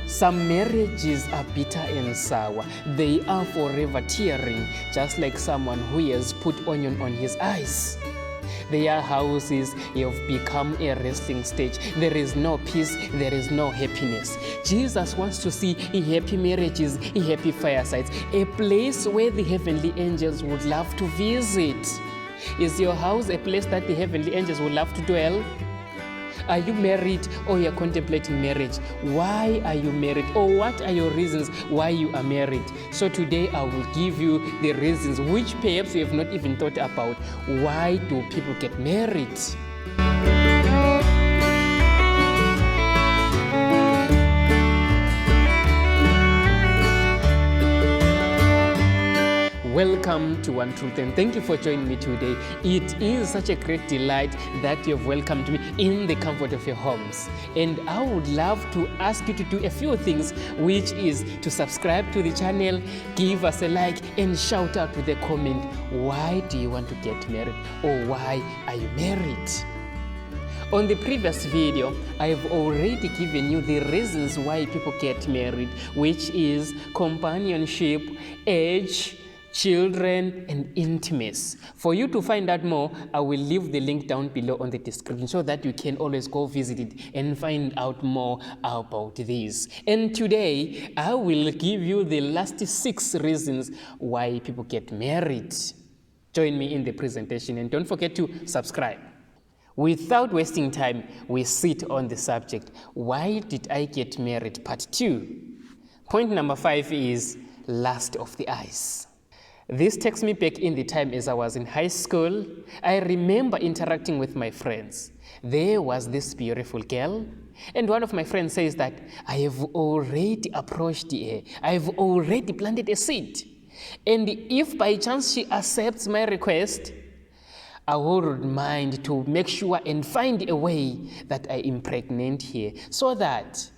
Some marriages are bitter and sour. They are forever tearing, just like someone who has put onion on his eyes. Their houses have become a resting stage. There is no peace, there is no happiness. Jesus wants to see happy marriages, happy firesides, a place where the heavenly angels would love to visit. Is your house a place that the heavenly angels would love to dwell? Are you married or you're contemplating marriage? Why are you married? Or what are your reasons why you are married? So today I will give you the reasons which perhaps you have not even thought about. Why do people get married? Welcome to One Truth, and thank you for joining me today. It is such a great delight that you've welcomed me in the comfort of your homes. And I would love to ask you to do a few things, which is to subscribe to the channel, give us a like, and shout out with a comment. Why do you want to get married? Or why are you married? On the previous video, I've already given you the reasons why people get married, which is companionship, age, children, and intimacy. For you to find out more, I will leave the link down below on the description so that you can always go visit it and find out more about this. And today, I will give you the last 6 reasons why people get married. Join me in the presentation and don't forget to subscribe. Without wasting time, we sit on the subject. Why did I get married? Part 2. Point number 5 is lust of the eyes. This takes me back in the time as I was in high school. I remember interacting with my friends. There was this beautiful girl, and one of my friends says that I have already approached her. I have already planted a seed. And if by chance she accepts my request, I would mind to make sure and find a way that I impregnate her so that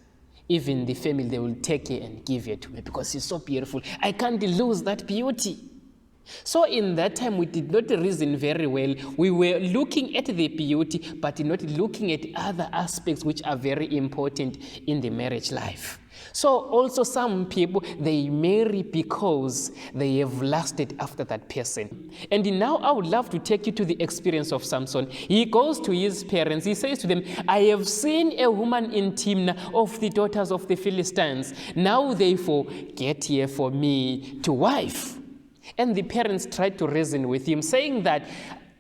even the family, they will take her and give her to me because she's so beautiful. I can't lose that beauty. So in that time, we did not reason very well. We were looking at the beauty, but not looking at other aspects which are very important in the marriage life. So also some people, they marry because they have lusted after that person. And now I would love to take you to the experience of Samson. He goes to his parents. He says to them, I have seen a woman in Timnah of the daughters of the Philistines. Now therefore get here for me to wife. And the parents tried to reason with him, saying that,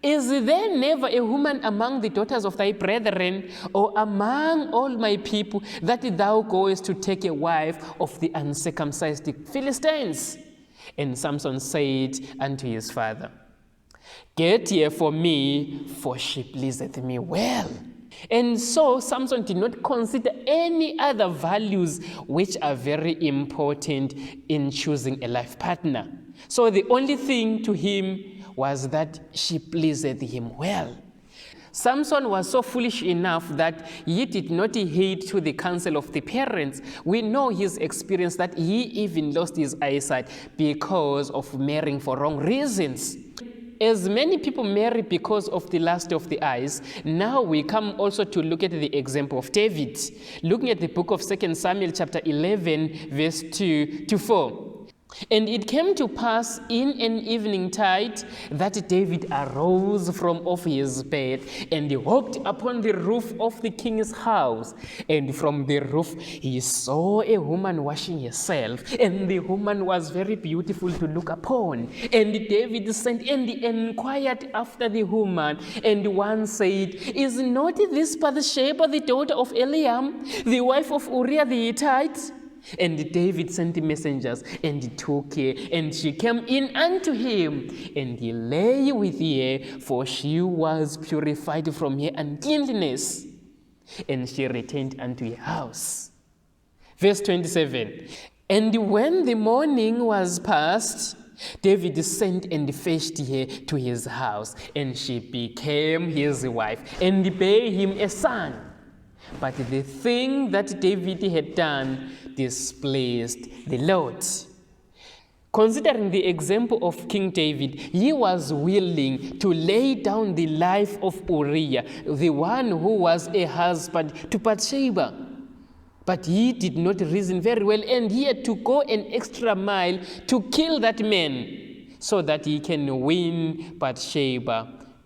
is there never a woman among the daughters of thy brethren, or among all my people, that thou goest to take a wife of the uncircumcised Philistines? And Samson said unto his father, get here for me, for she pleaseth me well. And so Samson did not consider any other values which are very important in choosing a life partner. So the only thing to him was that she pleased him well. Samson was so foolish enough that he did not heed to the counsel of the parents. We know his experience that he even lost his eyesight because of marrying for wrong reasons. As many people marry because of the lust of the eyes, now we come also to look at the example of David. Looking at the book of 2 Samuel chapter 11, verse 2 to 4. And it came to pass in an evening tide that David arose from off his bed and he walked upon the roof of the king's house. And from the roof he saw a woman washing herself, and the woman was very beautiful to look upon. And David sent and inquired after the woman, and one said, is not this Bathsheba the daughter of Eliam, the wife of Uriah the Hittite? And David sent messengers, and took her, and she came in unto him, and he lay with her, for she was purified from her uncleanness, and she returned unto her house. Verse 27, and when the morning was past, David sent and fetched her to his house, and she became his wife, and bare him a son. But the thing that David had done displeased the Lord. Considering the example of King David, he was willing to lay down the life of Uriah, the one who was a husband to Bathsheba. But he did not reason very well, and he had to go an extra mile to kill that man so that he can win Bathsheba,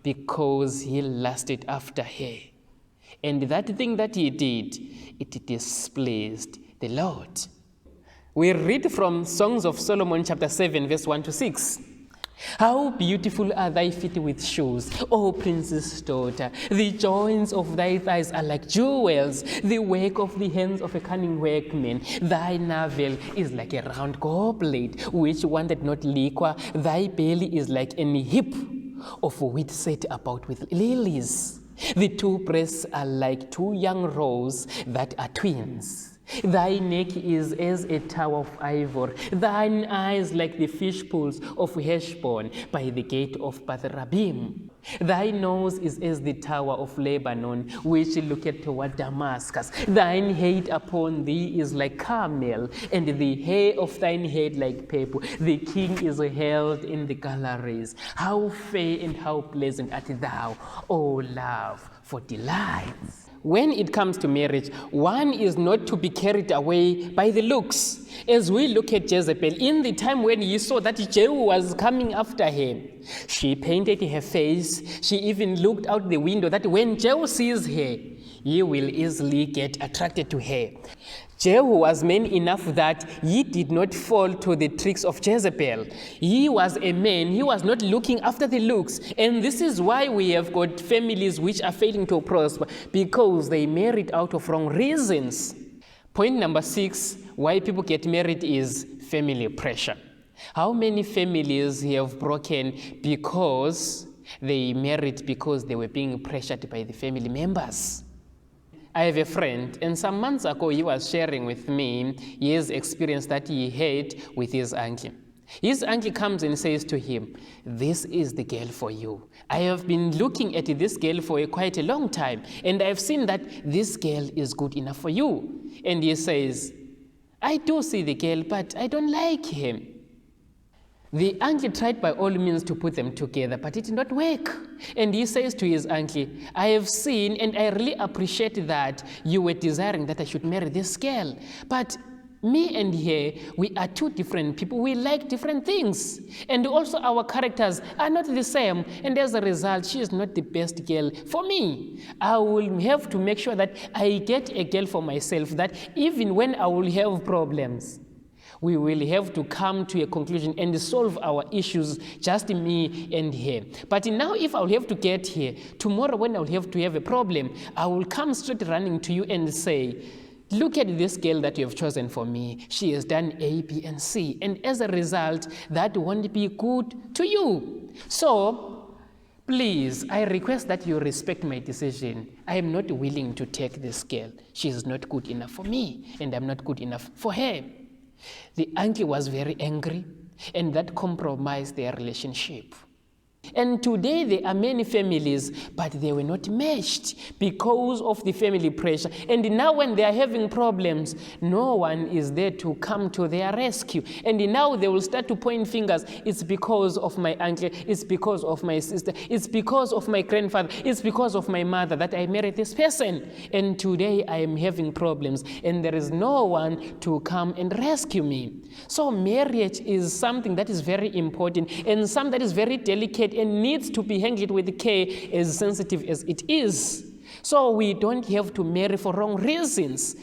because he lusted after her. And that thing that he did, it displeased the Lord. We read from Songs of Solomon chapter 7, verse 1 to 6. How beautiful are thy feet with shoes, O princess daughter! The joints of thy thighs are like jewels, the work of the hands of a cunning workman. Thy navel is like a round goblet, which wanted not liquor. Thy belly is like an heap of wheat set about with lilies. The two breasts are like two young roes that are twins. Thy neck is as a tower of ivory, thine eyes like the fish pools of Heshbon by the gate of Bath-rabbim. Thy nose is as the tower of Lebanon, which looketh toward Damascus. Thine head upon thee is like Carmel, and the hair of thine head like purple. The king is held in the galleries. How fair and how pleasant art thou, O love, for delights. When it comes to marriage, one is not to be carried away by the looks. As we look at Jezebel, in the time when he saw that Jehu was coming after her, she painted her face. She even looked out the window that when Jehu sees her, he will easily get attracted to her. Jehu was man enough that he did not fall to the tricks of Jezebel. He was a man, he was not looking after the looks. And this is why we have got families which are failing to prosper, because they married out of wrong reasons. Point number 6, why people get married is family pressure. How many families have broken because they married because they were being pressured by the family members? I have a friend, and some months ago he was sharing with me his experience that he had with his uncle. His uncle comes and says to him, "This is the girl for you. I have been looking at this girl for quite a long time, and I've seen that this girl is good enough for you." And he says, "I do see the girl, but I don't like him." The uncle tried by all means to put them together, but it did not work. And he says to his uncle, "I have seen and I really appreciate that you were desiring that I should marry this girl. But me and her, we are two different people. We like different things. And also our characters are not the same. And as a result, she is not the best girl for me. I will have to make sure that I get a girl for myself, that even when I will have problems, we will have to come to a conclusion and solve our issues, just me and her. But now if I will have to get here, tomorrow when I will have to have a problem, I will come straight running to you and say, look at this girl that you have chosen for me. She has done A, B, and C. And as a result, that won't be good to you. So, please, I request that you respect my decision. I am not willing to take this girl. She is not good enough for me, and I'm not good enough for her. The uncle was very angry, and that compromised their relationship. And today there are many families, but they were not meshed because of the family pressure. And now when they are having problems, no one is there to come to their rescue. And now they will start to point fingers. It's because of my uncle. It's because of my sister. It's because of my grandfather. It's because of my mother that I married this person. And today I am having problems, and there is no one to come and rescue me. So marriage is something that is very important, and something that is very delicate and needs to be handled with care, as sensitive as it is. So we don't have to marry for wrong reasons.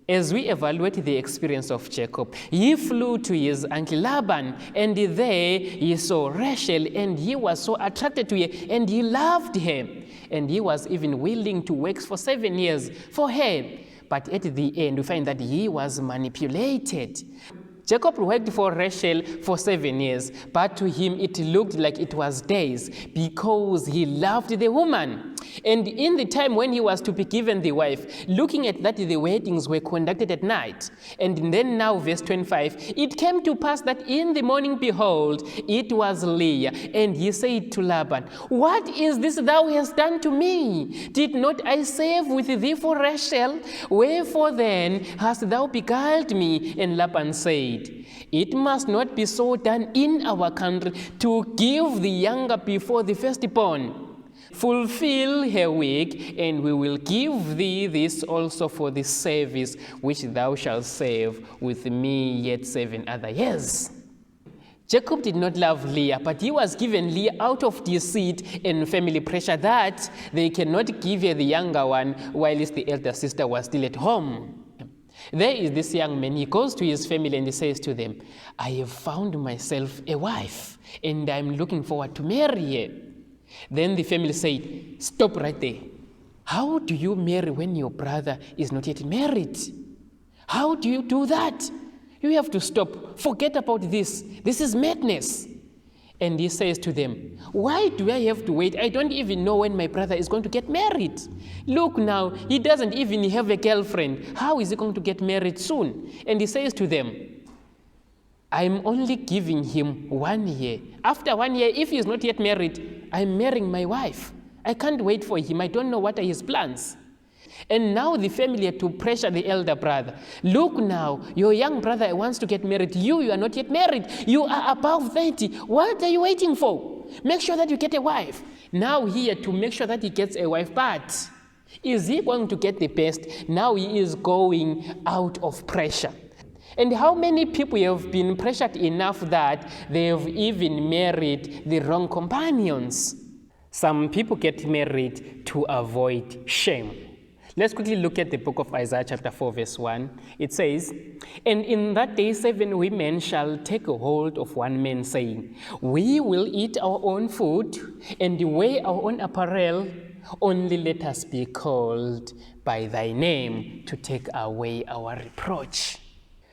As we evaluate the experience of Jacob, he flew to his uncle Laban, and there he saw Rachel, and he was so attracted to her, and he loved her, and he was even willing to work for 7 years for her. But at the end, we find that he was manipulated. Jacob worked for Rachel for 7 years, but to him it looked like it was days, because he loved the woman. And in the time when he was to be given the wife, looking at that the weddings were conducted at night. And then now verse 25, it came to pass that in the morning, behold, it was Leah. And he said to Laban, what is this thou hast done to me? Did not I save with thee for Rachel? Wherefore then hast thou beguiled me? And Laban said, it must not be so done in our country, to give the younger before the firstborn. Fulfill her week, and we will give thee this also for the service which thou shalt serve with me yet 7 other years. Jacob did not love Leah, but he was given Leah out of deceit and family pressure that they cannot give her the younger one whilst the elder sister was still at home. There is this young man, he goes to his family and he says to them, I have found myself a wife and I'm looking forward to marry her. Then the family said, stop right there. How do you marry when your brother is not yet married? How do you do that? You have to stop. Forget about this. This is madness. And he says to them, why do I have to wait? I don't even know when my brother is going to get married. Look now, he doesn't even have a girlfriend. How is he going to get married soon? And he says to them, I'm only giving him 1 year. After 1 year, if he is not yet married, I'm marrying my wife. I can't wait for him. I don't know what are his plans. And now the family had to pressure the elder brother. Look now, your young brother wants to get married. You are not yet married. You are above 30. What are you waiting for? Make sure that you get a wife. Now he had to make sure that he gets a wife. But is he going to get the best? Now he is going out of pressure. And how many people have been pressured enough that they have even married the wrong companions? Some people get married to avoid shame. Let's quickly look at the book of Isaiah chapter 4 verse 1. It says, and in that day 7 women shall take a hold of one man, saying, we will eat our own food and wear our own apparel. Only let us be called by thy name to take away our reproach.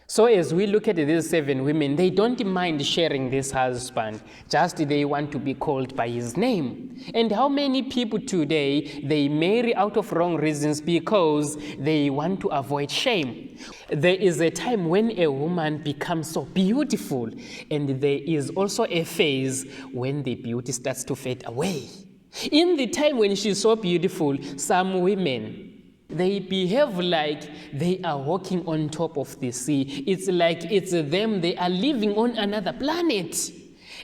So as we look at these 7 women, they don't mind sharing this husband, just they want to be called by his name. And how many people today, they marry out of wrong reasons because they want to avoid shame. There is a time when a woman becomes so beautiful, and there is also a phase when the beauty starts to fade away. In the time when she's so beautiful, some women, they behave like they are walking on top of the sea. It's like it's them, they are living on another planet.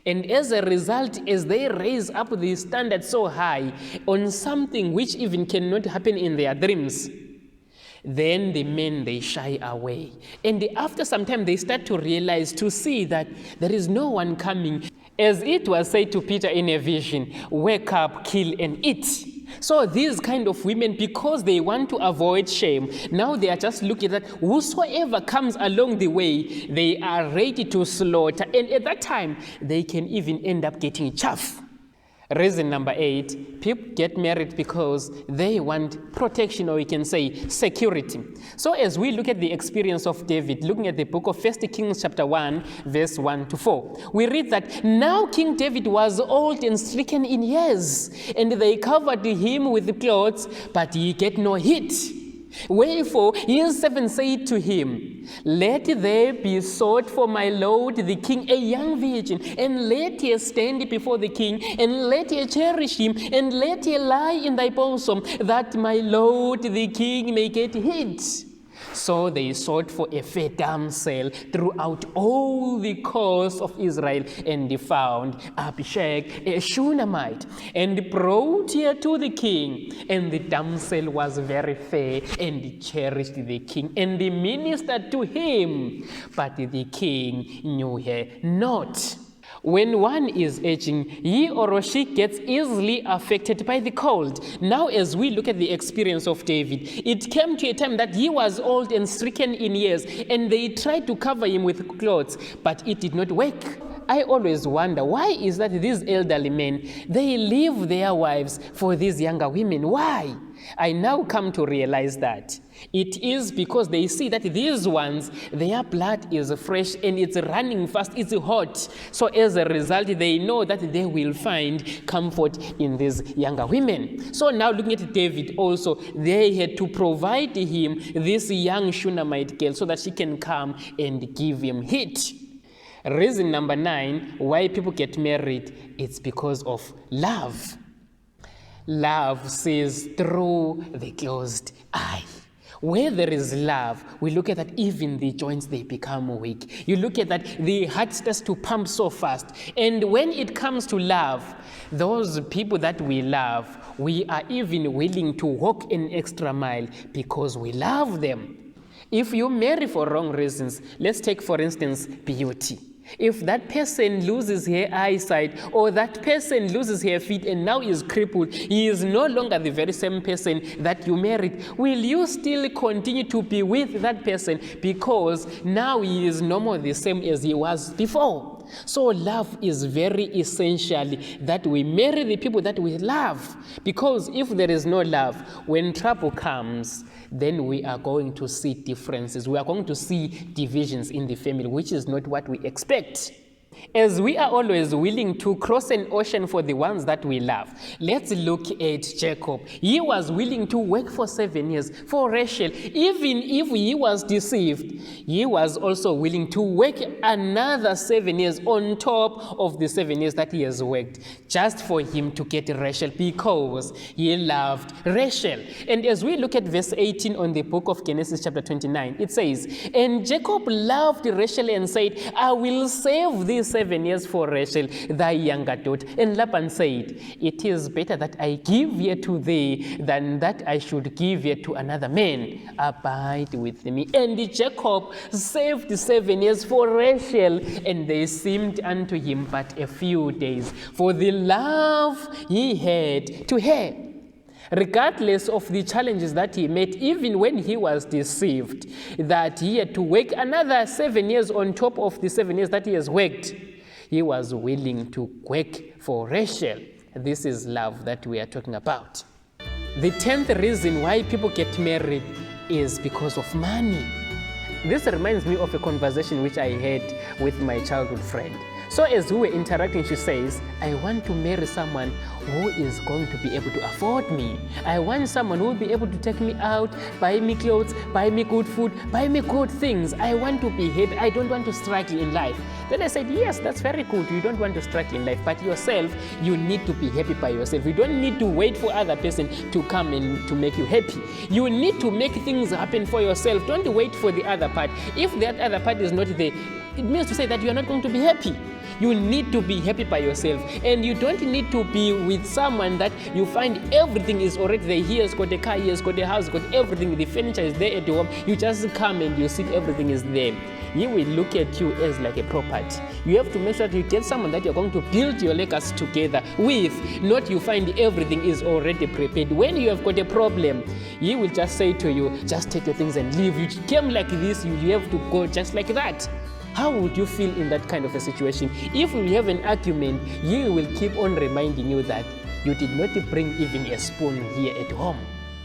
And as a result, as they raise up the standard so high on something which even cannot happen in their dreams, then the men, they shy away. And after some time, they start to realize, to see that there is no one coming. As it was said to Peter in a vision, wake up, kill and eat. So these kind of women, because they want to avoid shame, now they are just looking at that whosoever comes along the way, they are ready to slaughter. And at that time, they can even end up getting chaff. Reason number 8, people get married because they want protection, or we can say security. So as we look at the experience of David, looking at the book of 1 Kings chapter 1, verse 1 to 4, we read that now King David was old and stricken in years, and they covered him with clothes, but he get no heat. Wherefore his servants said to him, let there be sought for my lord the king a young virgin, and let her stand before the king, and let her cherish him, and let her lie in thy bosom, that my lord the king may get heat. So they sought for a fair damsel throughout all the coast of Israel, and they found Abishag, a Shunammite, and brought her to the king. And the damsel was very fair, and cherished the king, and they ministered to him. But the king knew her not. When one is aging, he or she gets easily affected by the cold. Now, as we look at the experience of David, it came to a time that he was old and stricken in years, and they tried to cover him with clothes, but it did not work. I always wonder, why is that these elderly men, they leave their wives for these younger women? Why? I now come to realize that it is because they see that these ones, their blood is fresh and it's running fast, it's hot. So as a result, they know that they will find comfort in these younger women. So now looking at David also, they had to provide him this young Shunammite girl so that she can come and give him heat. Reason number 9, why people get married, it's because of love. Love sees through the closed eye. Where there is love, we look at that even the joints, they become weak. You look at that the heart starts to pump so fast. And when it comes to love, those people that we love, we are even willing to walk an extra mile because we love them. If you marry for wrong reasons, let's take for instance beauty. If that person loses her eyesight or that person loses her feet and now is crippled, he is no longer the very same person that you married. Will you still continue to be with that person because now he is no more the same as he was before? So love is very essential that we marry the people that we love, because if there is no love, when trouble comes, then we are going to see differences. We are going to see divisions in the family, which is not what we expect. As we are always willing to cross an ocean for the ones that we love, let's look at Jacob. He was willing to work for 7 years for Rachel. Even if he was deceived, he was also willing to work another 7 years on top of the 7 years that he has worked, just for him to get Rachel, because he loved Rachel. And as we look at verse 18 on the book of Genesis chapter 29, it says, "And Jacob loved Rachel and said, I will save these 7 years for Rachel, thy younger daughter. And Laban said, it is better that I give her to thee than that I should give her to another man. Abide with me." And Jacob saved 7 years for Rachel, and they seemed unto him but a few days, for the love he had to her. Regardless of the challenges that he met, even when he was deceived, that he had to work another 7 years on top of the 7 years that he has worked, he was willing to work for Rachel. This is love that we are talking about. The 10th reason why people get married is because of money. This reminds me of a conversation which I had with my childhood friend. So as we were interacting, she says, I want to marry someone who is going to be able to afford me. I want someone who will be able to take me out, buy me clothes, buy me good food, buy me good things. I want to be happy. I don't want to struggle in life. Then I said, yes, that's very good. You don't want to struggle in life, but yourself, you need to be happy by yourself. You don't need to wait for other person to come and to make you happy. You need to make things happen for yourself. Don't wait for the other part. If that other part is not there, it means to say that you are not going to be happy. You need to be happy by yourself, and you don't need to be with someone that you find everything is already there. He has got a car, he has got a house, got everything, the furniture is there at home. You just come and you see everything is there. He will look at you as like a property. You have to make sure that you get someone that you're going to build your legacy together with, not you find everything is already prepared. When you have got a problem, he will just say to you, just take your things and leave. You came like this, you have to go just like that. How would you feel in that kind of a situation? If we have an argument, he will keep on reminding you that you did not bring even a spoon here at home.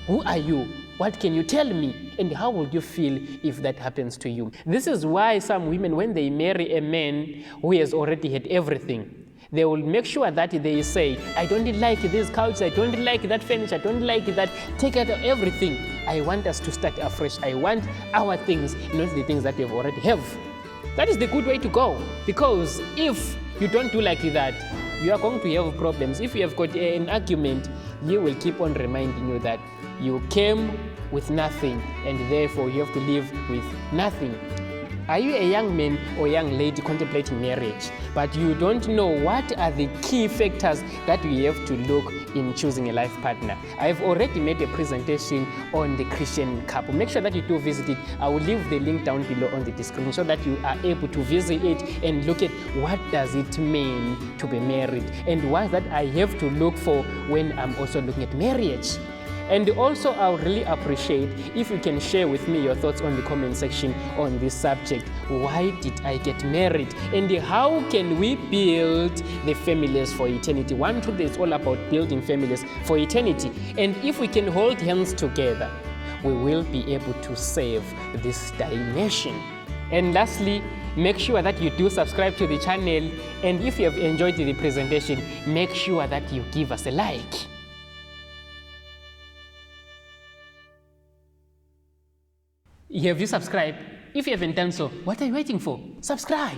Who are you? What can you tell me? And how would you feel if that happens to you? This is why some women, when they marry a man who has already had everything, they will make sure that they say, I don't like this couch, I don't like that furniture, I don't like that, take out everything. I want us to start afresh. I want our things, not the things that we already have. That is the good way to go, because if you don't do like that, you are going to have problems. If you have got an argument, you will keep on reminding you that you came with nothing, and therefore you have to live with nothing. Are you a young man or young lady contemplating marriage, but you don't know what are the key factors that you have to look in choosing a life partner? I've already made a presentation on the Christian couple. Make sure that you do visit it. I will leave the link down below on the description so that you are able to visit it and look at what does it mean to be married and what that I have to look for when I'm also looking at marriage. And also, I would really appreciate if you can share with me your thoughts on the comment section on this subject. Why did I get married? And how can we build the families for eternity? One truth is all about building families for eternity. And if we can hold hands together, we will be able to save this dying nation. And lastly, make sure that you do subscribe to the channel. And if you have enjoyed the presentation, make sure that you give us a like. Have you subscribed? If you haven't done so, what are you waiting for? Subscribe.